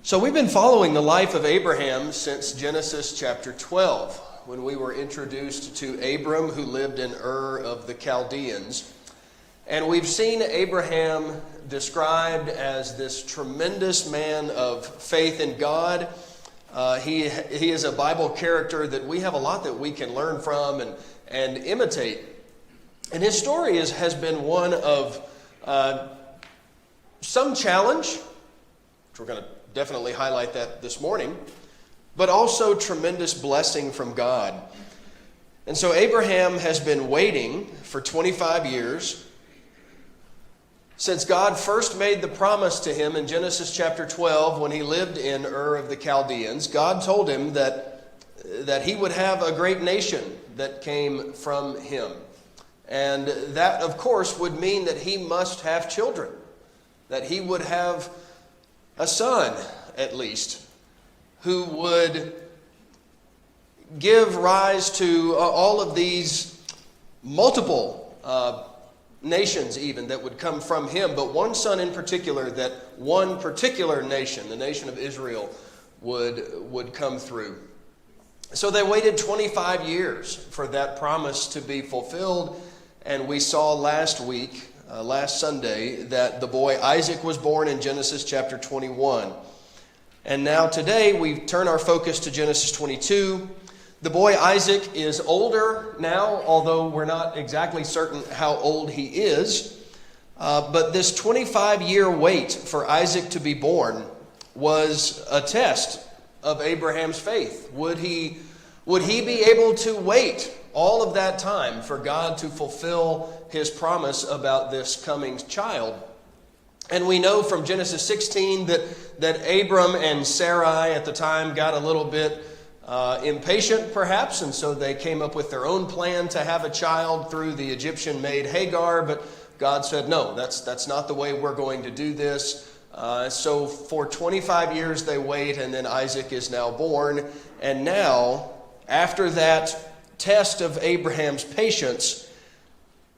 So we've been following the life of Abraham since Genesis chapter 12, when we were introduced to Abram, who lived in Ur of the Chaldeans. And we've seen Abraham described as this tremendous man of faith in God. He is a Bible character that we have a lot that we can learn from and imitate. And his story has been one of some challenge, which we're going to definitely highlight that this morning, but also tremendous blessing from God. And so Abraham has been waiting for 25 years since God first made the promise to him in Genesis chapter 12 when he lived in Ur of the Chaldeans. God told him that he would have a great nation that came from him. And that, of course, would mean that he must have children, that he would have a son, at least, who would give rise to all of these multiple nations even that would come from him, but one son in particular that one particular nation, the nation of Israel, would come through. So they waited 25 years for that promise to be fulfilled, and we saw last Sunday, that the boy Isaac was born in Genesis chapter 21. And now today we turn our focus to Genesis 22. The boy Isaac is older now, although we're not exactly certain how old he is. But this 25-year wait for Isaac to be born was a test of Abraham's faith. Would he be able to wait all of that time for God to fulfill his promise about this coming child? And we know from Genesis 16 that Abram and Sarai at the time got a little bit impatient perhaps, and so they came up with their own plan to have a child through the Egyptian maid Hagar, but God said, no, that's not the way we're going to do this. So for 25 years they wait, and then Isaac is now born. And now, after that test of Abraham's patience,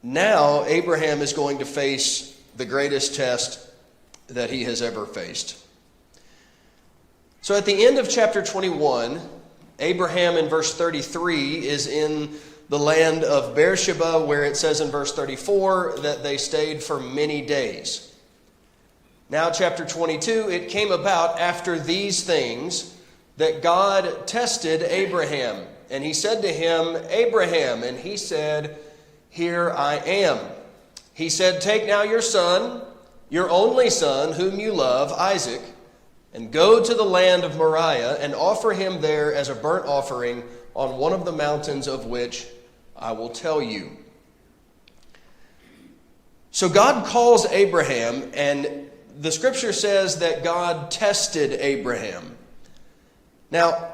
now Abraham is going to face the greatest test that he has ever faced. So at the end of chapter 21, Abraham in verse 33 is in the land of Beersheba, where it says in verse 34 that they stayed for many days. Now chapter 22, it came about after these things that God tested Abraham. And he said to him, Abraham, and he said, here I am. He said, take now your son, your only son, whom you love, Isaac, and go to the land of Moriah and offer him there as a burnt offering on one of the mountains of which I will tell you. So God calls Abraham, and the scripture says that God tested Abraham. Now,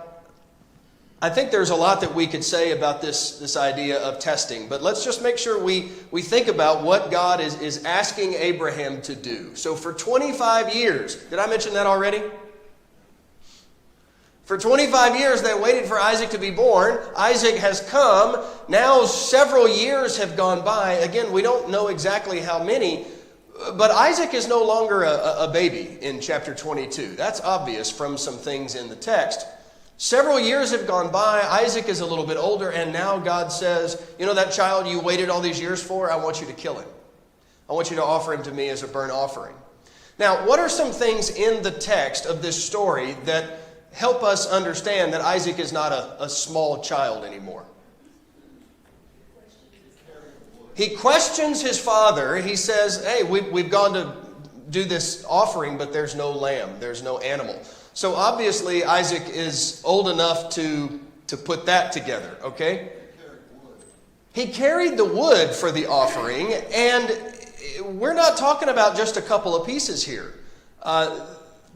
I think there's a lot that we could say about this idea of testing, but let's just make sure we think about what God is asking Abraham to do. So for 25 years, did I mention that already? For 25 years they waited for Isaac to be born. Isaac has come. Now several years have gone by. Again, we don't know exactly how many, but Isaac is no longer a baby in chapter 22. That's obvious from some things in the text. Several years have gone by. Isaac is a little bit older, and now God says, you know that child you waited all these years for? I want you to kill him. I want you to offer him to me as a burnt offering. Now, what are some things in the text of this story that help us understand that Isaac is not a small child anymore? He questions his father. He says, hey, we've gone to do this offering, but there's no lamb. There's no animal. So obviously Isaac is old enough to put that together, okay? He carried the wood for the offering, and we're not talking about just a couple of pieces here.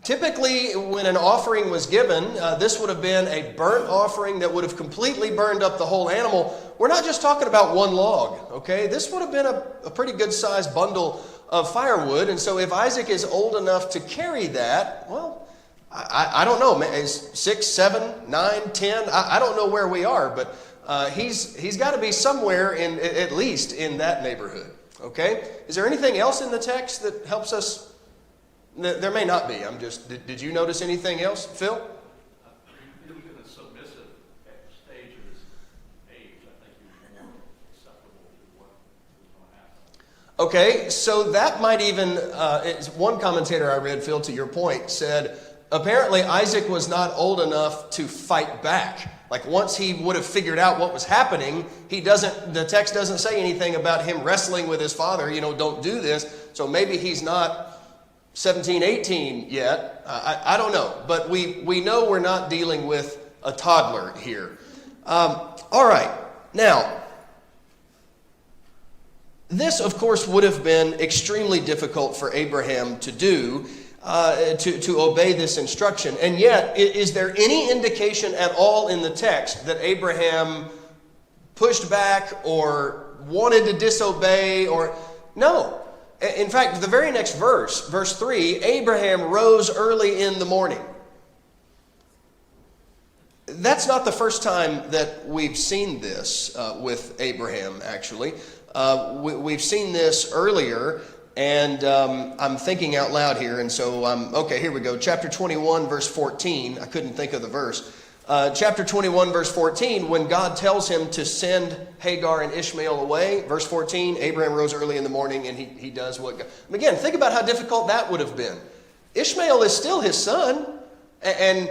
Typically, when an offering was given, this would have been a burnt offering that would have completely burned up the whole animal. We're not just talking about one log, okay? This would have been a pretty good-sized bundle of firewood, and so if Isaac is old enough to carry that, well, I don't know, 6, 7, 9, 10, I don't know where we are, but he's got to be somewhere at least in that neighborhood, okay? Is there anything else in the text that helps us There may not be. Did you notice anything else, Phil? He was in a submissive stage of his age. I think he was more acceptable to what was going to happen. Okay, so that might even, one commentator I read, Phil, to your point, said, apparently Isaac was not old enough to fight back. Like once he would have figured out what was happening, the text doesn't say anything about him wrestling with his father, don't do this. So maybe he's not 17, 18 yet. I don't know. But we know we're not dealing with a toddler here. All right. Now, this, of course, would have been extremely difficult for Abraham to do, to obey this instruction. And yet, is there any indication at all in the text that Abraham pushed back or wanted to disobey? No. In fact, the very next verse, verse 3, Abraham rose early in the morning. That's not the first time that we've seen this with Abraham, actually. We've seen this earlier, and I'm thinking out loud here, and so okay, here we go. Chapter 21, verse 14. I couldn't think of the verse. Chapter 21, verse 14, when God tells him to send Hagar and Ishmael away, verse 14, Abraham rose early in the morning, and he does what God... Again, think about how difficult that would have been. Ishmael is still his son, and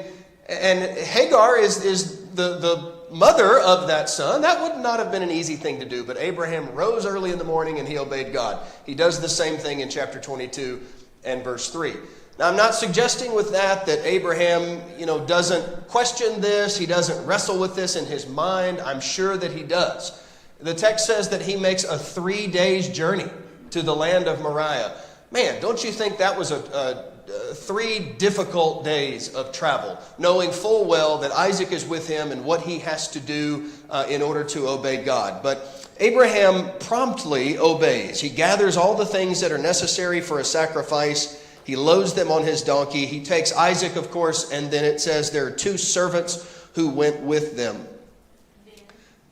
Hagar is the mother of that son. That would not have been an easy thing to do, but Abraham rose early in the morning and he obeyed God. He does the same thing in chapter 22 and verse 3. Now, I'm not suggesting with that Abraham, doesn't question this. He doesn't wrestle with this in his mind. I'm sure that he does. The text says that he makes a 3 days journey to the land of Moriah. Man, don't you think that was a 3 difficult days of travel, knowing full well that Isaac is with him and what he has to do in order to obey God. But Abraham promptly obeys. He gathers all the things that are necessary for a sacrifice. He loads them on his donkey. He takes Isaac, of course, and then it says there are 2 servants who went with them.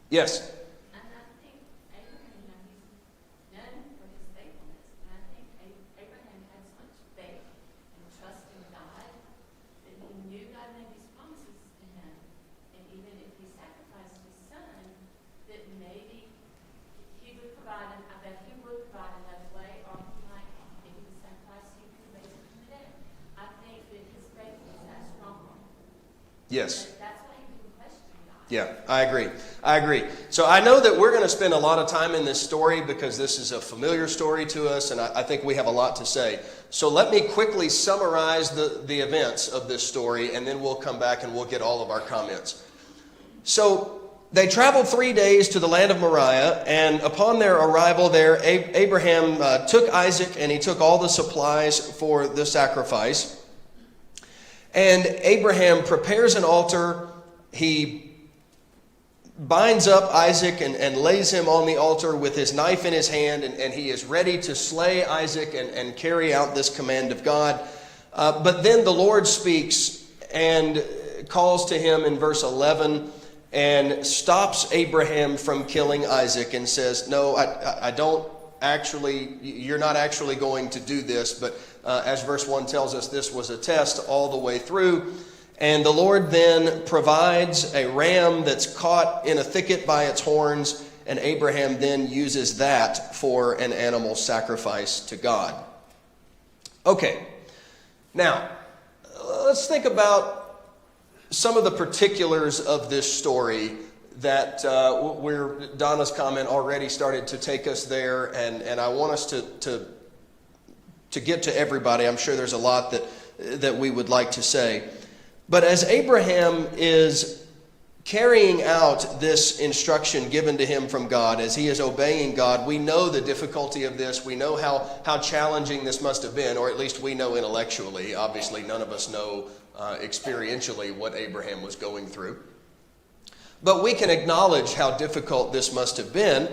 Yes? Yes. Yeah, I agree. So I know that we're going to spend a lot of time in this story because this is a familiar story to us, and I think we have a lot to say. So let me quickly summarize the events of this story, and then we'll come back and we'll get all of our comments. So they traveled 3 days to the land of Moriah, and upon their arrival there, Abraham took Isaac and he took all the supplies for the sacrifice. And Abraham prepares an altar. He binds up Isaac and lays him on the altar with his knife in his hand, and he is ready to slay Isaac and carry out this command of God. But then the Lord speaks and calls to him in verse 11 and stops Abraham from killing Isaac and says, no, I don't actually, you're not actually going to do this, but as verse 1 tells us, this was a test all the way through. And the Lord then provides a ram that's caught in a thicket by its horns, and Abraham then uses that for an animal sacrifice to God. Okay, now let's think about some of the particulars of this story that where Donna's comment already started to take us there, and I want us to get to everybody. I'm sure there's a lot that we would like to say. But as Abraham is carrying out this instruction given to him from God, as he is obeying God, we know the difficulty of this. We know how challenging this must have been, or at least we know intellectually. Obviously, none of us know experientially what Abraham was going through. But we can acknowledge how difficult this must have been.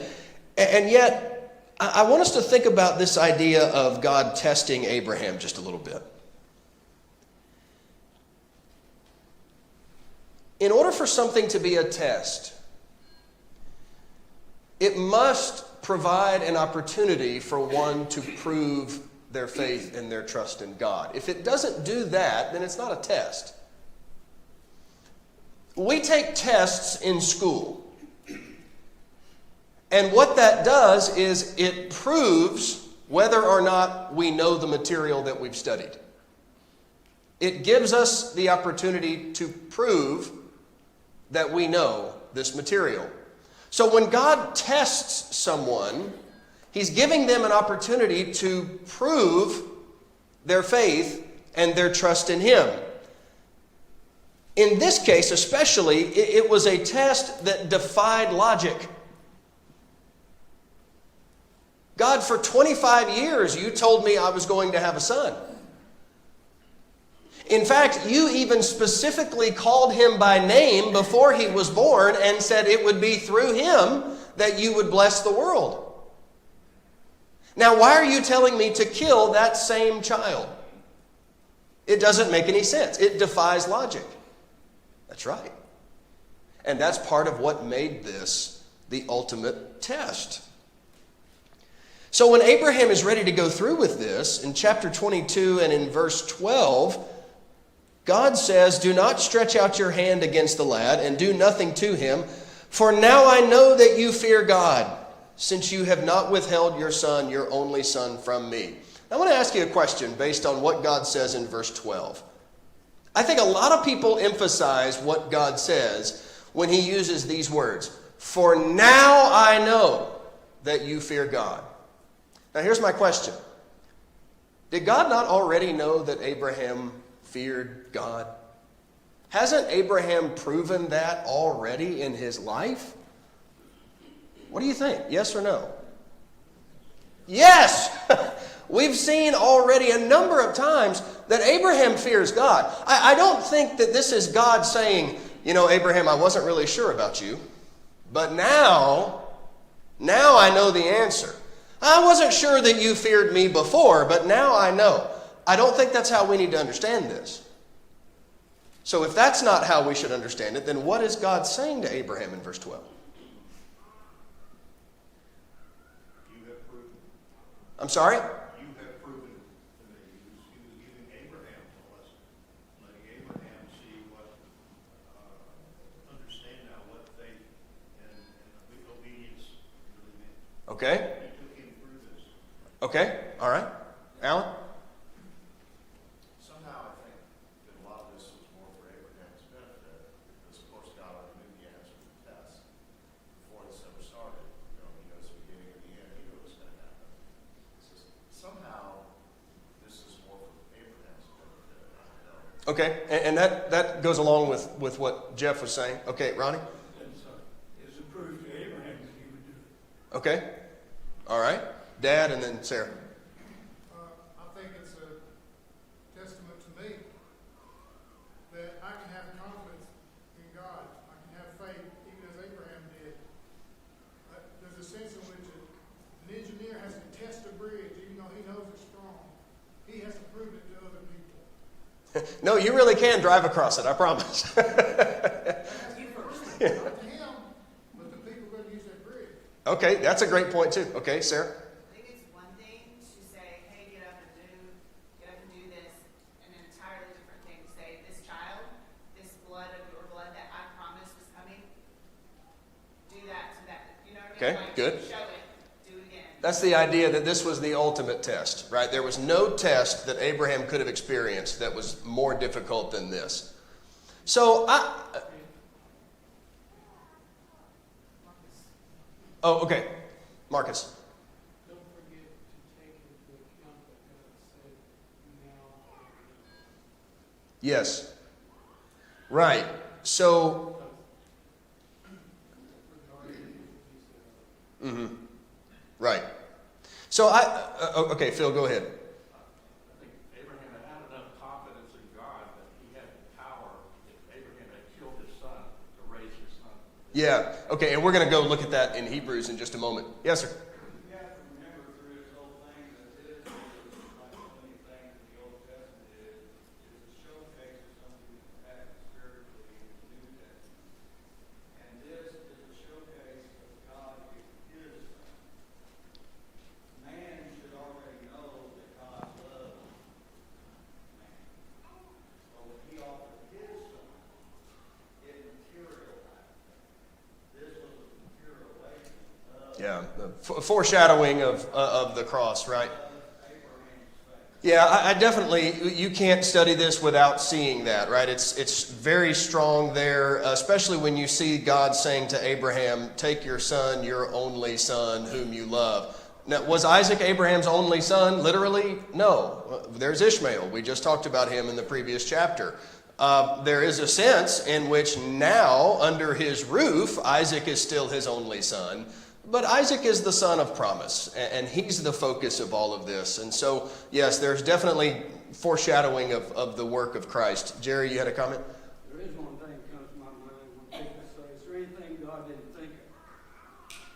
And yet, I want us to think about this idea of God testing Abraham just a little bit. In order for something to be a test, it must provide an opportunity for one to prove their faith and their trust in God. If it doesn't do that, then it's not a test. We take tests in school. And what that does is it proves whether or not we know the material that we've studied. It gives us the opportunity to prove that we know this material. So when God tests someone, He's giving them an opportunity to prove their faith and their trust in Him. In this case especially, it was a test that defied logic. God, for 25 years you told me I was going to have a son. In fact, you even specifically called him by name before he was born and said it would be through him that you would bless the world. Now, why are you telling me to kill that same child? It doesn't make any sense. It defies logic. That's right. And that's part of what made this the ultimate test. So when Abraham is ready to go through with this, in chapter 22 and in verse 12, God says, "Do not stretch out your hand against the lad and do nothing to him, for now I know that you fear God, since you have not withheld your son, your only son, from me." I want to ask you a question based on what God says in verse 12. I think a lot of people emphasize what God says when He uses these words. For now I know that you fear God. Now here's my question. Did God not already know that Abraham feared God? Hasn't Abraham proven that already in his life? What do you think? Yes or no? Yes! We've seen already a number of times that Abraham fears God. I don't think that this is God saying, you know, Abraham, I wasn't really sure about you, but now I know the answer. I wasn't sure that you feared me before, but now I know. I don't think that's how we need to understand this. So if that's not how we should understand it, then what is God saying to Abraham in verse 12? You have proven. I'm sorry? You have proven that he was giving Abraham a lesson, letting Abraham see understand now what faith and obedience really meant. Okay. He took him through this. Okay. All right. Alan? Somehow I think that a lot of this was more for Abraham's benefit, because of course God already knew the answer to the test before this ever started. You know, He knows the beginning and the end. He knew it was going to happen. So somehow this is more for Abraham's benefit. I don't know. Okay. And that goes along with what Jeff was saying. Okay, Ronnie? It's a proof to Abraham that he would do it. Okay. All right. Dad and then Sarah. I think it's a testament to me that I can have confidence in God. I can have faith, even as Abraham did. There's a sense in which an engineer has to test a bridge, even though he knows it's strong. He has to prove it to other people. No, you really can drive across it, I promise. That's you first. Not to him, but the people who are going to use that bridge. Okay, that's a great point too. Okay, Sarah? I think it's one thing to say, hey, get up and do this, and an entirely different thing to say, this child, this blood of your blood that I promised was coming, do that so that, you know what I mean? Okay, good. Show it, do it again. That's the idea that this was the ultimate test, right? There was no test that Abraham could have experienced that was more difficult than this. So Oh, okay. Marcus. Don't forget to take into account that God said now. Yes. Right. So, right. So okay, Phil, go ahead. I think Abraham had enough confidence in God that he had the power, if Abraham had killed his son, to raise his son. Yeah. Okay, and we're going to go look at that in Hebrews in just a moment. Yes, sir. You have to remember through this whole thing that this is like so many things in the Old Testament is a showcase of something that happened spiritually in the New Testament. And this is a showcase of God giving His Son. Man should already know that God Yeah, the foreshadowing of the cross, right? Yeah, I definitely, you can't study this without seeing that, right? It's very strong there, especially when you see God saying to Abraham, take your son, your only son, whom you love. Now, was Isaac Abraham's only son, literally? No. There's Ishmael. We just talked about him in the previous chapter. There is a sense in which now, under his roof, Isaac is still his only son. But Isaac is the son of promise, and he's the focus of all of this. And so, yes, there's definitely foreshadowing of the work of Christ. Jerry, you had a comment? There is one thing that comes to my mind when people say, is there anything God didn't think of?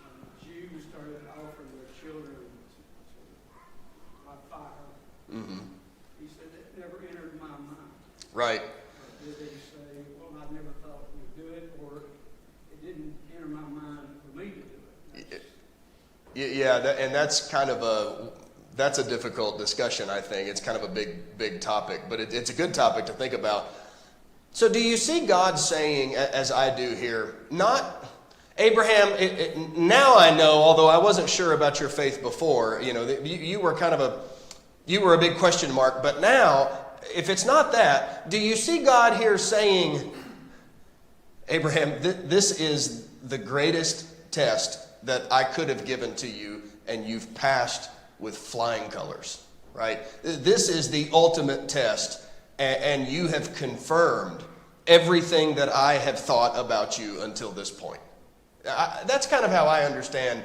When the Jews started offering their children by fire, he said, that never entered my mind. Right. Or did they say, well, I never thought we'd do it, or it didn't enter my mind for me to do it? Yeah, and that's kind of that's a difficult discussion, I think. It's kind of a big topic, but it's a good topic to think about. So do you see God saying, as I do here, not Abraham, now I know, although I wasn't sure about your faith before, you were you were a big question mark, but now, if it's not that, do you see God here saying, Abraham, this is the greatest test that I could have given to you, and you've passed with flying colors, right? This is the ultimate test, and you have confirmed everything that I have thought about you until this point. That's kind of how I understand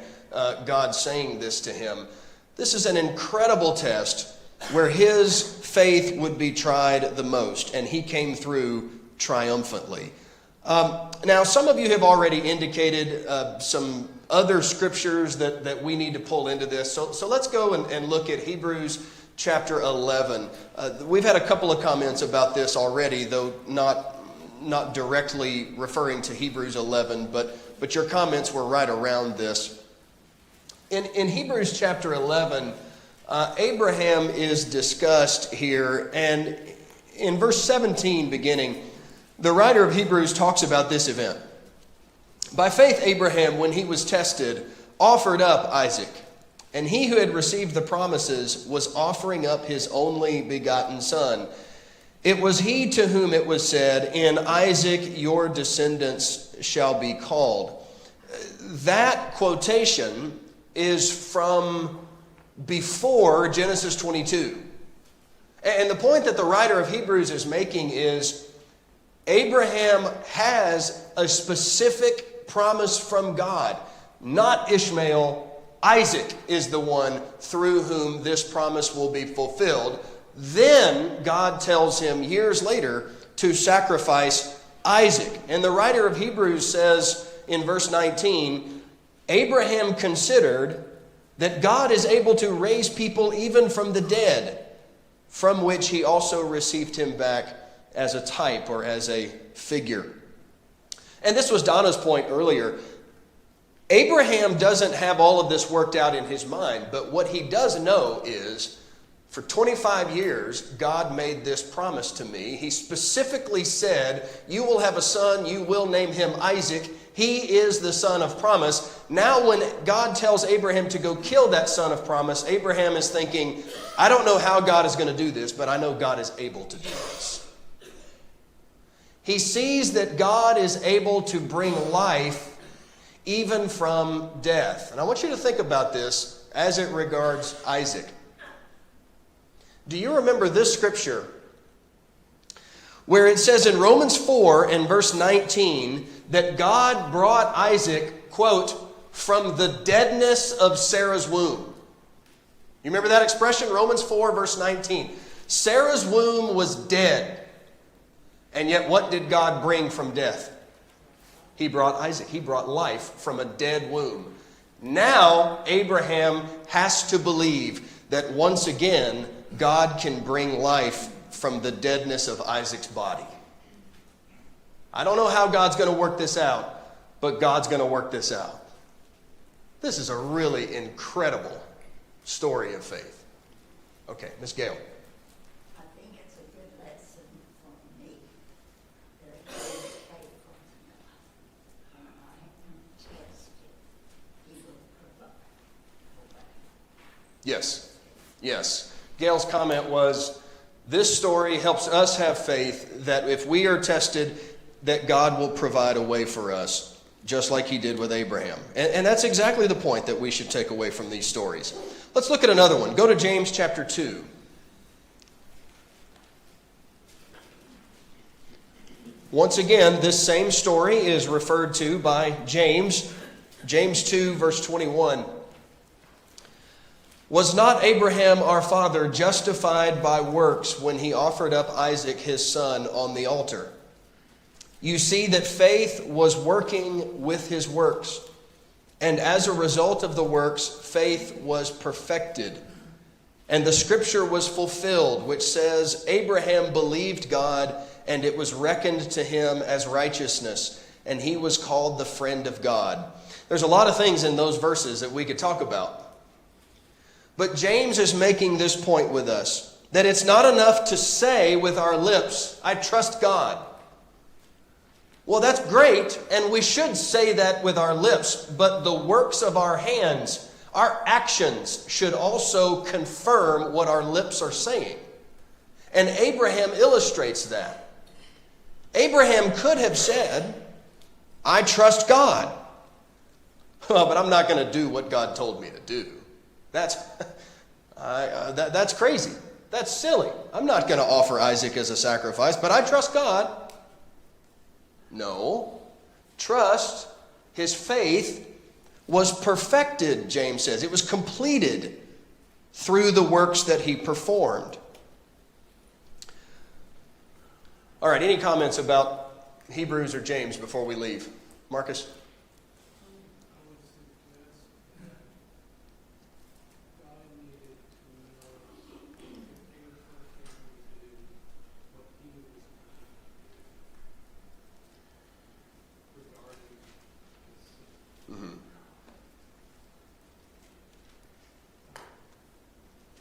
God saying this to him. This is an incredible test where his faith would be tried the most, and he came through triumphantly. Now, some of you have already indicated some other scriptures that we need to pull into this. So let's go and look at Hebrews chapter 11. We've had a couple of comments about this already, though not directly referring to Hebrews 11, but your comments were right around this. In Hebrews chapter 11, Abraham is discussed here, and in verse 17 beginning, the writer of Hebrews talks about this event. By faith, Abraham, when he was tested, offered up Isaac. And he who had received the promises was offering up his only begotten son. It was he to whom it was said, in Isaac your descendants shall be called. That quotation is from before Genesis 22. And the point that the writer of Hebrews is making is Abraham has a specific promise from God, not Ishmael. Isaac is the one through whom this promise will be fulfilled. Then God tells him years later to sacrifice Isaac. And the writer of Hebrews says in verse 19, Abraham considered that God is able to raise people even from the dead, from which he also received him back as a type or as a figure. And this was Donna's point earlier. Abraham doesn't have all of this worked out in his mind, but what he does know is for 25 years, God made this promise to me. He specifically said, you will have a son, you will name him Isaac. He is the son of promise. Now when God tells Abraham to go kill that son of promise, Abraham is thinking, I don't know how God is going to do this, but I know God is able to do this. He sees that God is able to bring life even from death. And I want you to think about this as it regards Isaac. Do you remember this scripture where it says in Romans 4 and verse 19 that God brought Isaac, quote, from the deadness of Sarah's womb? You remember that expression? Romans 4 verse 19. Sarah's womb was dead. And yet what did God bring from death? He brought Isaac. He brought life from a dead womb. Now Abraham has to believe that once again God can bring life from the deadness of Isaac's body. I don't know how God's going to work this out, but God's going to work this out. This is a really incredible story of faith. Okay, Miss Gail. I think it's a good lesson for me that God is faithful to God. When I am tested, He will provide. Yes. Yes. Gail's comment was, this story helps us have faith that if we are tested, that God will provide a way for us, just like he did with Abraham. And that's exactly the point that we should take away from these stories. Let's look at another one. Go to James chapter 2. Once again, this same story is referred to by James. James 2, verse 21. Was not Abraham our father justified by works when he offered up Isaac his son on the altar? You see that faith was working with his works, and as a result of the works, faith was perfected. And the scripture was fulfilled, which says, Abraham believed God, and it was reckoned to him as righteousness, and he was called the friend of God. There's a lot of things in those verses that we could talk about. But James is making this point with us, that it's not enough to say with our lips, I trust God. Well, that's great, and we should say that with our lips, but the works of our hands, our actions, should also confirm what our lips are saying. And Abraham illustrates that. Abraham could have said, I trust God. But I'm not going to do what God told me to do. That's crazy. That's silly. I'm not going to offer Isaac as a sacrifice, but I trust God. No. Trust, his faith, was perfected, James says. It was completed through the works that he performed. All right, any comments about Hebrews or James before we leave? Marcus?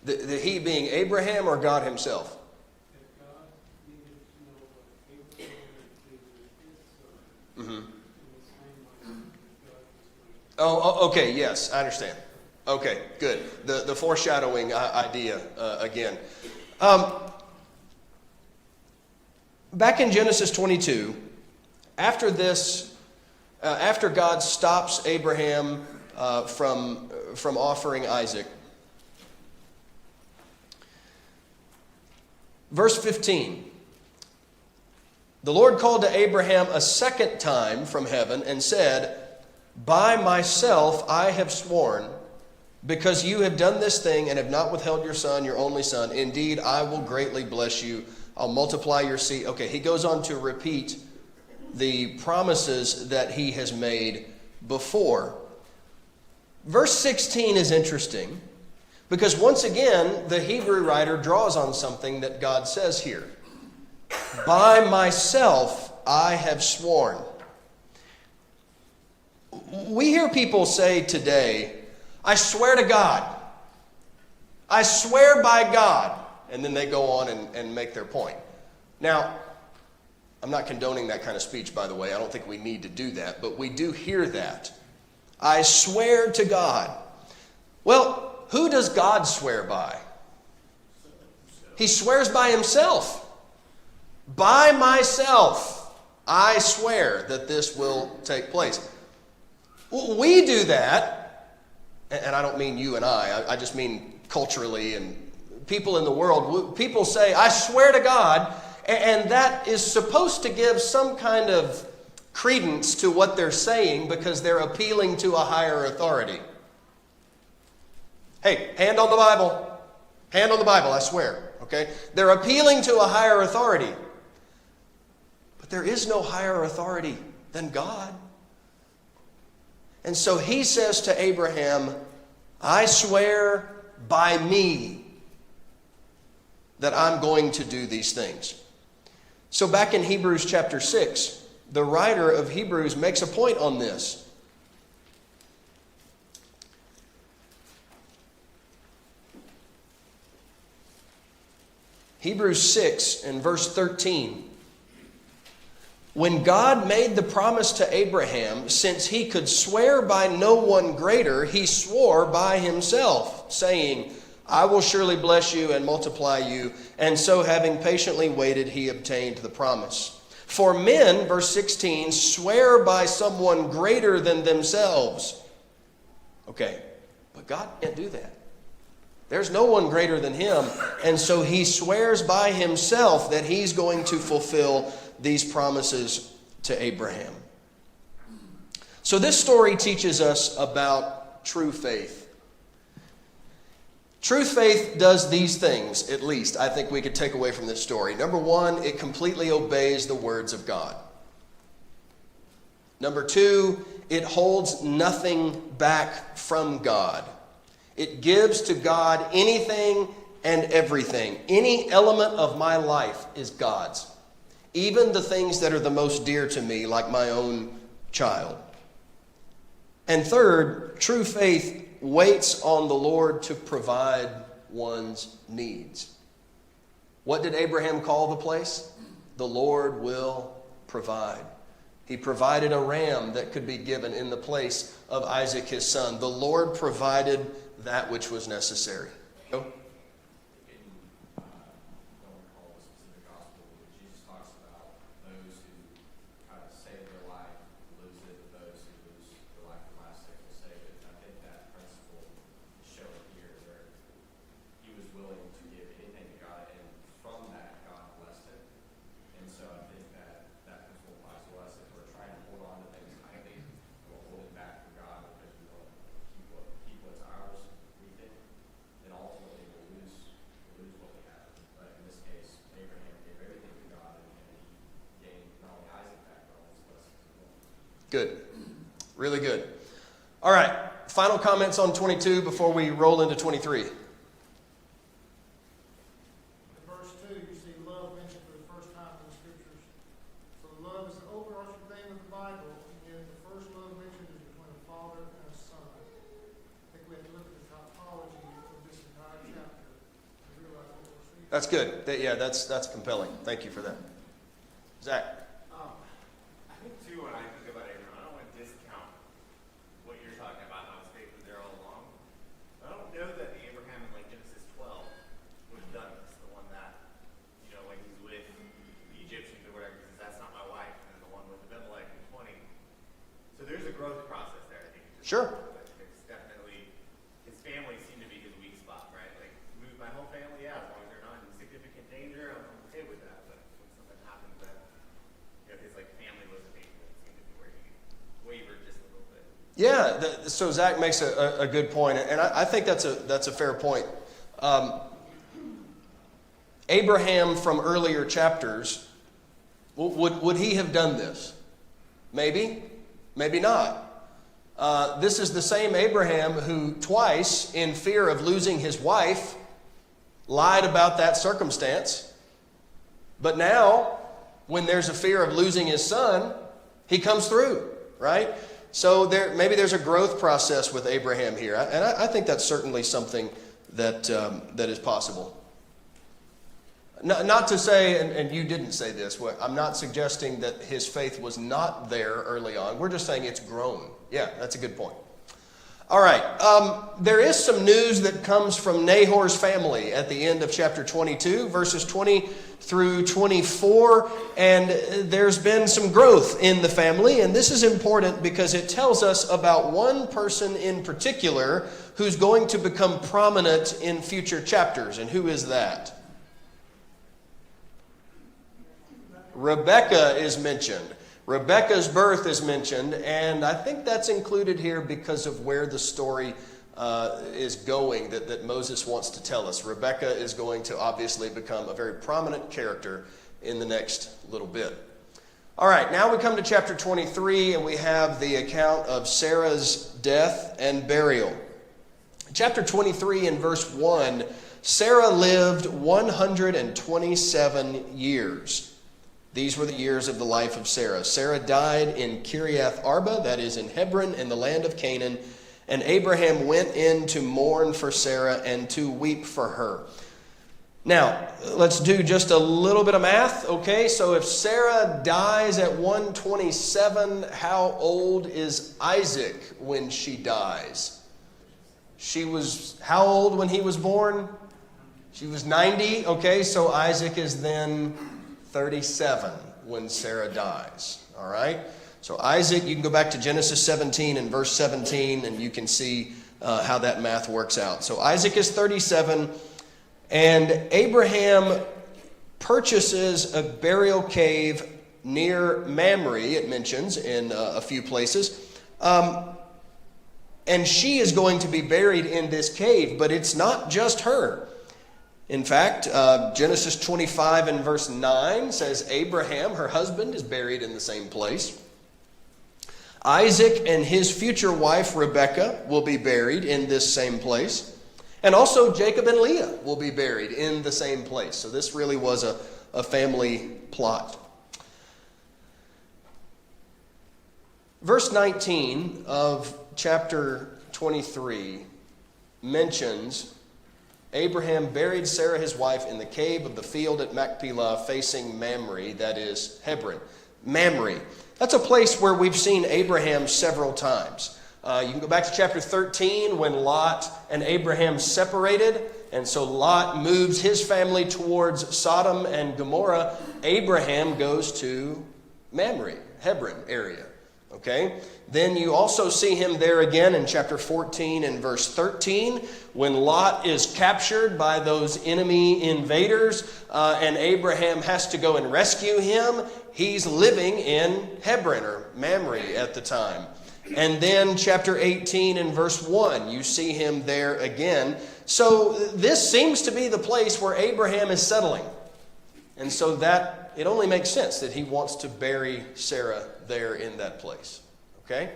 The he being Abraham or God himself? Mm-hmm. Oh, okay, yes, I understand. Okay, good. The foreshadowing idea again. Back in Genesis 22, after God stops Abraham from offering Isaac, verse 15, the Lord called to Abraham a second time from heaven and said, by myself I have sworn, because you have done this thing and have not withheld your son, your only son. Indeed, I will greatly bless you. I'll multiply your seed. Okay, he goes on to repeat the promises that he has made before. Verse 16 is interesting because once again, the Hebrew writer draws on something that God says here. By myself I have sworn. We hear people say today, I swear to God. I swear by God. And then they go on and make their point. Now, I'm not condoning that kind of speech, by the way. I don't think we need to do that. But we do hear that. I swear to God. Well, who does God swear by? He swears by himself. By myself, I swear that this will take place. We do that, and I don't mean you and I just mean culturally and people in the world. People say, I swear to God, and that is supposed to give some kind of credence to what they're saying because they're appealing to a higher authority. Hey, hand on the Bible. Hand on the Bible, I swear. Okay? They're appealing to a higher authority. But there is no higher authority than God. And so he says to Abraham, I swear by me that I'm going to do these things. So back in Hebrews chapter 6, the writer of Hebrews makes a point on this. Hebrews 6 and verse 13. When God made the promise to Abraham, since he could swear by no one greater, he swore by himself, saying, I will surely bless you and multiply you. And so, having patiently waited, he obtained the promise. For men, verse 16, swear by someone greater than themselves. Okay, but God can't do that. There's no one greater than him. And so he swears by himself that he's going to fulfill these promises to Abraham. So this story teaches us about true faith. True faith does these things, at least, I think we could take away from this story. Number one, it completely obeys the words of God. Number two, it holds nothing back from God. It gives to God anything and everything. Any element of my life is God's. Even the things that are the most dear to me, like my own child. And third, true faith waits on the Lord to provide one's needs. What did Abraham call the place? The Lord will provide. He provided a ram that could be given in the place of Isaac his son. The Lord provided that which was necessary. Go. Good. Really good. All right. Final comments on 22 before we roll into 23. In verse 2, you see love mentioned for the first time in the scriptures. So love is the overarching theme of the Bible, and the first love mentioned is between a father and a son. I think we have to look at the typology of this entire chapter to realize what we're seeing. That's good. That's compelling. Thank you for that. Zach. I think too, when I think about Abraham, I don't want to discount what you're talking about. I was faith was there all along. I don't know that Abraham in like Genesis 12 would have done this. The one that, when he's with the Egyptians or whatever, he says, that's not my wife. And then the one with Abimelech in 20. So there's a growth process there, I think. Sure. It's definitely, his family seemed to be his weak spot, right? Like, move my whole family, yeah, as long as they're not in significant danger, I'm okay with that. But when something happens that, his family wasn't making it, seemed to be where he wavered just a little bit. Yeah, so Zach makes a good point, and I think that's a fair point. Abraham from earlier chapters, would he have done this? Maybe, maybe not. This is the same Abraham who twice, in fear of losing his wife, lied about that circumstance. But now, when there's a fear of losing his son, he comes through, right? So maybe there's a growth process with Abraham here. And I think that's certainly something that is possible. Not to say, and you didn't say this, I'm not suggesting that his faith was not there early on. We're just saying it's grown. Yeah, that's a good point. All right. There is some news that comes from Nahor's family at the end of chapter 22, verses 20 through 24. And there's been some growth in the family. And this is important because it tells us about one person in particular who's going to become prominent in future chapters. And who is that? Rebekah is mentioned. Rebekah's birth is mentioned, and I think that's included here because of where the story is going that Moses wants to tell us. Rebekah is going to obviously become a very prominent character in the next little bit. All right, now we come to chapter 23, and we have the account of Sarah's death and burial. Chapter 23 in verse 1, Sarah lived 127 years. These were the years of the life of Sarah. Sarah died in Kiriath Arba, that is in Hebron, in the land of Canaan. And Abraham went in to mourn for Sarah and to weep for her. Now, let's do just a little bit of math, okay? So if Sarah dies at 127, how old is Isaac when she dies? She was how old when he was born? She was 90. Okay, so Isaac is then 37 when Sarah dies. All right? So Isaac, you can go back to Genesis 17 and verse 17, and you can see how that math works out. So Isaac is 37, and Abraham purchases a burial cave near Mamre, it mentions in a few places. And she is going to be buried in this cave, but it's not just her. In fact, Genesis 25 and verse 9 says Abraham, her husband, is buried in the same place. Isaac and his future wife Rebekah will be buried in this same place. And also Jacob and Leah will be buried in the same place. So this really was a family plot. Verse 19 of chapter 23 mentions Abraham buried Sarah his wife in the cave of the field at Machpelah facing Mamre, that is Hebron. Mamre. That's a place where we've seen Abraham several times. You can go back to chapter 13 when Lot and Abraham separated, and so Lot moves his family towards Sodom and Gomorrah. Abraham goes to Mamre, Hebron area. Okay? Then you also see him there again in chapter 14 and verse 13 when Lot is captured by those enemy invaders and Abraham has to go and rescue him. He's living in Hebron or Mamre at the time. And then chapter 18 and verse 1, you see him there again. So this seems to be the place where Abraham is settling. And so that it only makes sense that he wants to bury Sarah there in that place. Okay?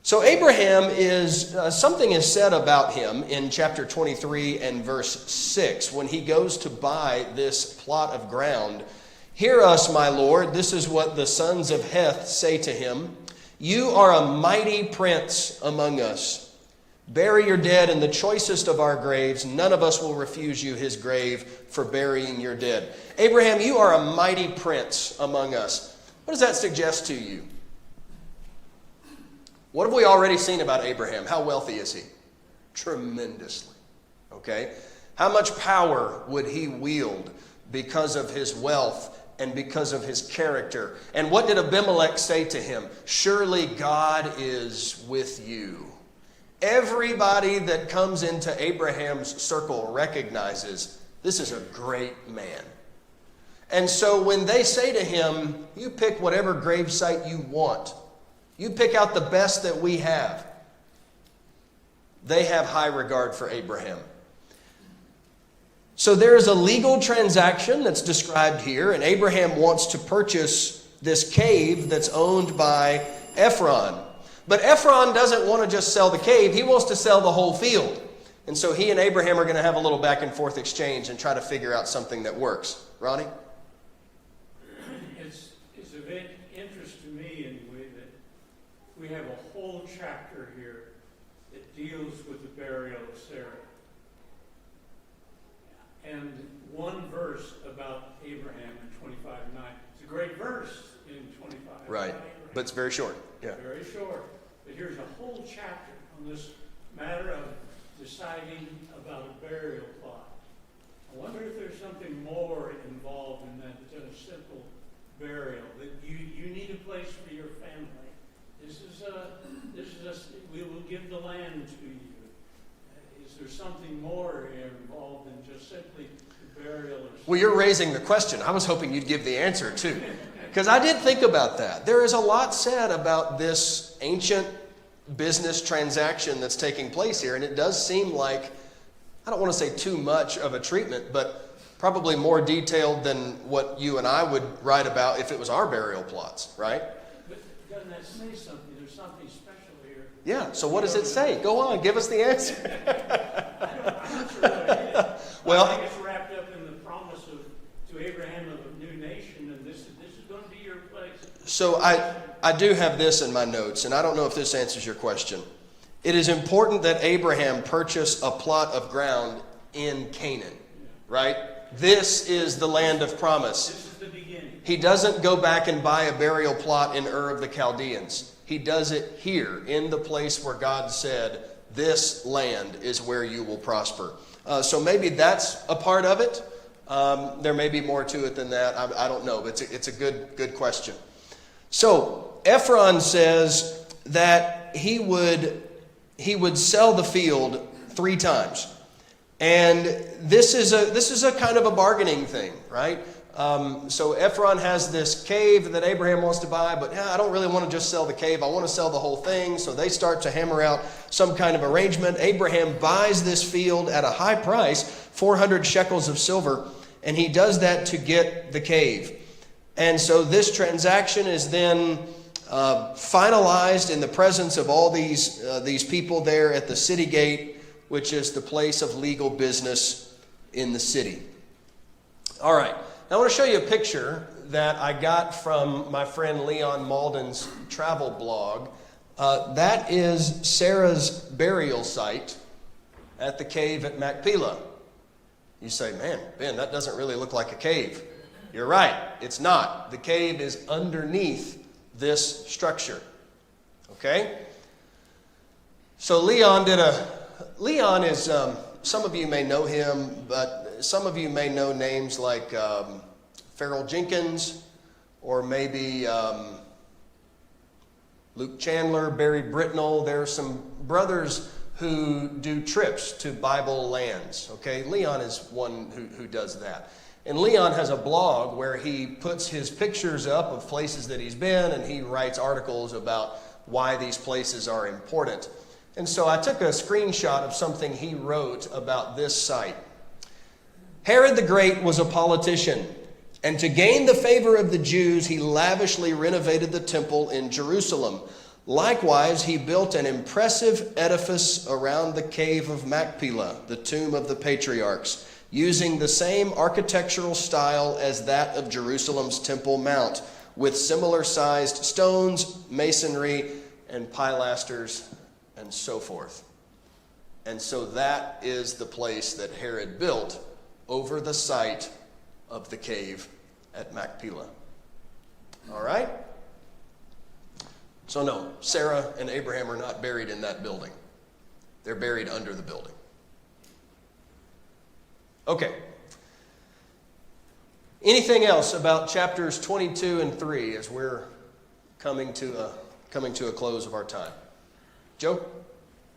So Abraham is, something is said about him in chapter 23 and verse 6 when he goes to buy this plot of ground. Hear us, my Lord. This is what the sons of Heth say to him. You are a mighty prince among us. Bury your dead in the choicest of our graves. None of us will refuse you his grave for burying your dead. Abraham, you are a mighty prince among us. What does that suggest to you? What have we already seen about Abraham? How wealthy is he? Tremendously. Okay? How much power would he wield because of his wealth and because of his character? And what did Abimelech say to him? Surely God is with you. Everybody that comes into Abraham's circle recognizes this is a great man. And so when they say to him, you pick whatever gravesite you want, you pick out the best that we have, they have high regard for Abraham. So there is a legal transaction that's described here, and Abraham wants to purchase this cave that's owned by Ephron. But Ephron doesn't want to just sell the cave, he wants to sell the whole field. And so he and Abraham are going to have a little back and forth exchange and try to figure out something that works. Ronnie? It's of interest to me anyway that we have a whole chapter here that deals with the burial of Sarah. And one verse about Abraham in 25:9. It's a great verse in 25. Right, but it's very short. Yeah. Very short. But here's a whole chapter on this matter of deciding about a burial plot. I wonder if there's something more involved in that than a simple burial. That you need a place for your family. We will give the land to you. Is there something more involved than just simply the burial? Well, you're raising the question. I was hoping you'd give the answer too. Because I did think about that. There is a lot said about this ancient business transaction that's taking place here, and it does seem like, I don't want to say too much of a treatment, but probably more detailed than what you and I would write about if it was our burial plots, right? But doesn't that say something? There's something special here. Yeah, so what does it say? Go on, give us the answer. I'm not sure what it is. Well, I think it's wrapped up in the promise to Abraham of a new nation, and this is going to be your place. So I do have this in my notes, and I don't know if this answers your question. It is important that Abraham purchase a plot of ground in Canaan, right? This is the land of promise. This is the beginning. He doesn't go back and buy a burial plot in Ur of the Chaldeans. He does it here, in the place where God said, this land is where you will prosper. So maybe that's a part of it. There may be more to it than that. I don't know, but it's a good question. So Ephron says that he would sell the field 3 times. And this is a kind of a bargaining thing, right? So Ephron has this cave that Abraham wants to buy, but I don't really want to just sell the cave. I want to sell the whole thing. So they start to hammer out some kind of arrangement. Abraham buys this field at a high price, 400 shekels of silver, and he does that to get the cave. And so this transaction is then finalized in the presence of all these people there at the city gate, which is the place of legal business in the city. All right. Now I want to show you a picture that I got from my friend Leon Malden's travel blog. That is Sarah's burial site at the cave at Machpelah. You say, man, Ben, that doesn't really look like a cave. You're right, it's not. The cave is underneath this structure. Okay? So Leon is, some of you may know him, but some of you may know names like Farrell Jenkins, or maybe Luke Chandler, Barry Britnell. There are some brothers who do trips to Bible lands. Okay, Leon is one who does that. And Leon has a blog where he puts his pictures up of places that he's been, and he writes articles about why these places are important. And so I took a screenshot of something he wrote about this site. Herod the Great was a politician, and to gain the favor of the Jews, he lavishly renovated the temple in Jerusalem. Likewise, he built an impressive edifice around the cave of Machpelah, the tomb of the patriarchs, using the same architectural style as that of Jerusalem's Temple Mount, with similar sized stones, masonry, and pilasters, and so forth. And so that is the place that Herod built over the site of the cave at Machpelah. All right? So no, Sarah and Abraham are not buried in that building. They're buried under the building. Okay. Anything else about chapters 22 and 3 as we're coming to a close of our time? Joe?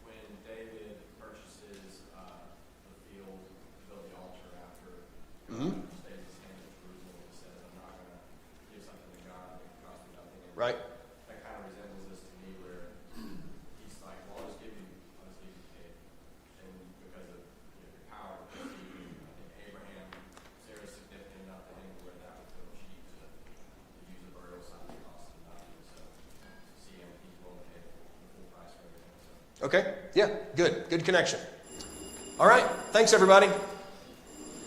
When David purchases the field to build the altar after stays his hand in Jerusalem, he says, I'm not going to give something to God that cost me nothing. And Right. that kind of resembles this to me, where he's like, well, I'll just give you the cave. And because of your power, I think Abraham, Sarah's significant enough to him where that would feel cheap to use a burial site that cost him nothing. So see him, he's willing to pay the full price for everything. So. Okay. Yeah, good. Good connection. All right. Thanks, everybody.